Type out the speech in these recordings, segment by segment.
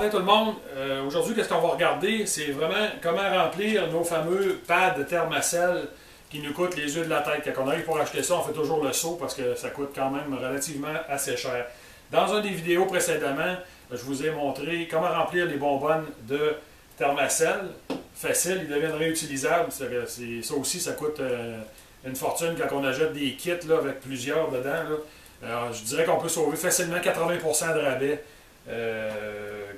matin tout le monde. Aujourd'hui, qu'est-ce qu'on va regarder? C'est vraiment comment remplir nos fameux pads de Thermacell qui nous coûtent les yeux de la tête. Quand on arrive pour acheter ça, on fait toujours le saut parce que ça coûte quand même relativement assez cher. Dans une des vidéos précédemment, je vous ai montré comment remplir les bonbonnes de Thermacell. Facile, ils deviennent réutilisables. Ça aussi, ça coûte une fortune quand on achète des kits là, avec plusieurs dedans. Là. Alors, je dirais qu'on peut sauver facilement 80% de rabais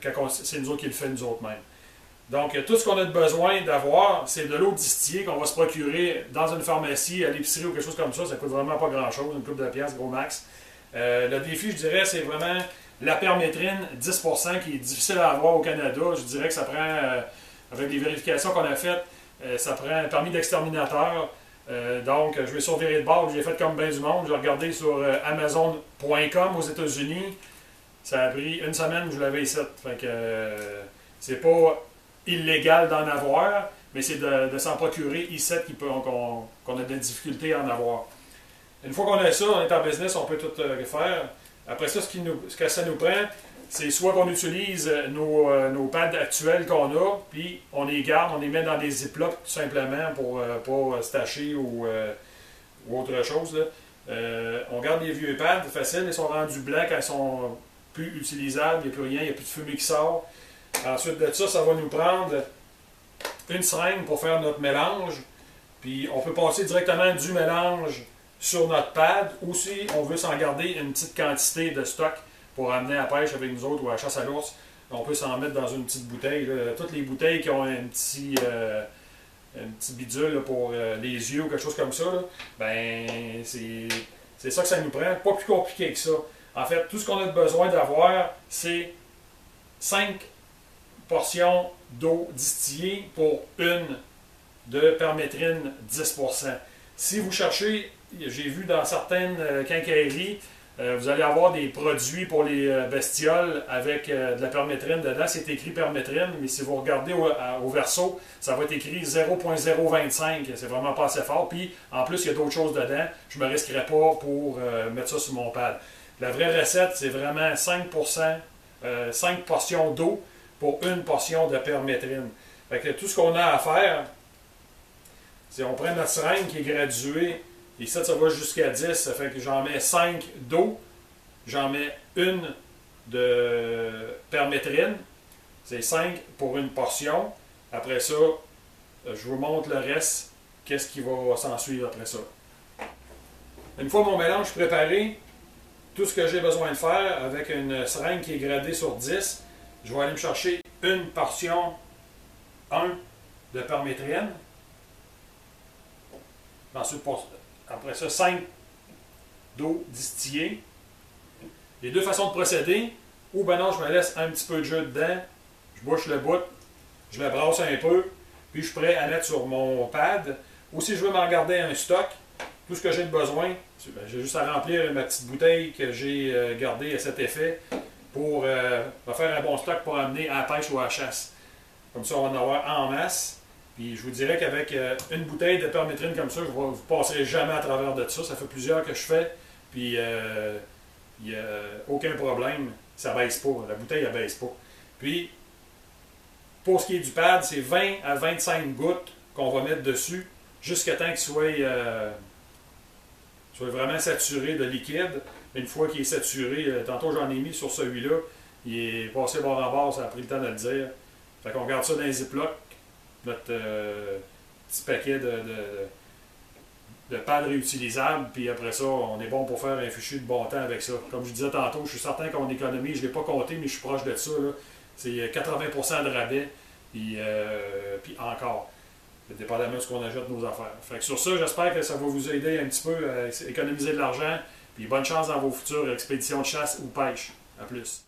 quand c'est nous autres qui le fait nous autres mêmes. Donc, tout ce qu'on a besoin d'avoir, c'est de l'eau distillée qu'on va se procurer dans une pharmacie, à l'épicerie ou quelque chose comme ça. Ça coûte vraiment pas grand-chose, une couple de piastres, gros max. Le défi, je dirais, c'est vraiment la permétrine 10% qui est difficile à avoir au Canada. Je dirais que ça prend, avec les vérifications qu'on a faites, ça prend un permis d'exterminateur. Donc, je vais surveiller de bord. J'ai fait comme bien du monde. J'ai regardé sur Amazon.com aux États-Unis. Ça a pris une semaine que je l'avais ici. Fait que c'est pas illégal d'en avoir, mais c'est de s'en procurer ici qu'on a des difficultés à en avoir. Une fois qu'on a ça, on est en business, on peut tout faire. Après ça, ce que ça nous prend, c'est soit qu'on utilise nos pads actuels qu'on a, puis on les garde, on les met dans des ziplocs tout simplement pour pas se tacher ou autre chose. Là. On garde les vieux pads, facile, ils sont rendus blancs quand ils sont plus utilisables, il n'y a plus rien, il n'y a plus de fumée qui sort. Ensuite de ça, ça va nous prendre une seringue pour faire notre mélange. Puis on peut passer directement du mélange sur notre pad, ou si on veut s'en garder une petite quantité de stock pour amener à la pêche avec nous autres ou à la chasse à l'ours, on peut s'en mettre dans une petite bouteille. Là. Toutes les bouteilles qui ont un petit bidule là, pour les yeux ou quelque chose comme ça, là, ben c'est ça que ça nous prend. Pas plus compliqué que ça. En fait, tout ce qu'on a besoin d'avoir, c'est 5 portions d'eau distillée pour une de permétrine 10%. Si vous cherchez, j'ai vu dans certaines quincailleries, vous allez avoir des produits pour les bestioles avec de la permétrine dedans. C'est écrit permétrine, mais si vous regardez au verso, ça va être écrit 0.025. C'est vraiment pas assez fort. Puis, en plus, il y a d'autres choses dedans. Je ne me risquerais pas pour mettre ça sur mon pad. La vraie recette, c'est vraiment 5%, 5 portions d'eau pour une portion de permétrine. Fait que tout ce qu'on a à faire, c'est on prend notre seringue qui est graduée, et ça va jusqu'à 10, ça fait que j'en mets 5 d'eau, j'en mets une de permétrine, c'est 5 pour une portion. Après ça, je vous montre le reste, qu'est-ce qui va s'en suivre après ça. Une fois mon mélange préparé, tout ce que j'ai besoin de faire avec une seringue qui est gradée sur 10, je vais aller me chercher une portion 1 de permétrine. Ensuite, après ça, 5 d'eau distillée. Les deux façons de procéder, ou ben non, je me laisse un petit peu de jus dedans, je bouche le bout, je le brasse un peu, puis je suis prêt à mettre sur mon pad. Ou si je veux m'en garder un stock, tout ce que j'ai besoin, j'ai juste à remplir ma petite bouteille que j'ai gardée à cet effet pour me faire un bon stock pour amener à la pêche ou à la chasse. Comme ça, on va en avoir en masse. Puis je vous dirais qu'avec une bouteille de permétrine comme ça, je ne vous passerai jamais à travers de ça. Ça fait plusieurs que je fais, puis il n'y a aucun problème. Ça ne baisse pas. La bouteille, elle ne baisse pas. Puis, pour ce qui est du pad, c'est 20 à 25 gouttes qu'on va mettre dessus, jusqu'à temps qu'il soit vraiment saturé de liquide. Une fois qu'il est saturé, tantôt j'en ai mis sur celui-là, il est passé bord en bord, ça a pris le temps de le dire. Fait qu'on garde ça dans les ziplocs, notre petit paquet de pads réutilisables, puis après ça, on est bon pour faire un fichu de bon temps avec ça. Comme je disais tantôt, je suis certain qu'on économise, je ne l'ai pas compté, mais je suis proche de ça. C'est 80% de rabais, puis encore. Dépendamment de ce qu'on ajoute nos affaires. Fait que sur ça, j'espère que ça va vous aider un petit peu à économiser de l'argent. Puis bonne chance dans vos futures expéditions de chasse ou pêche. À plus.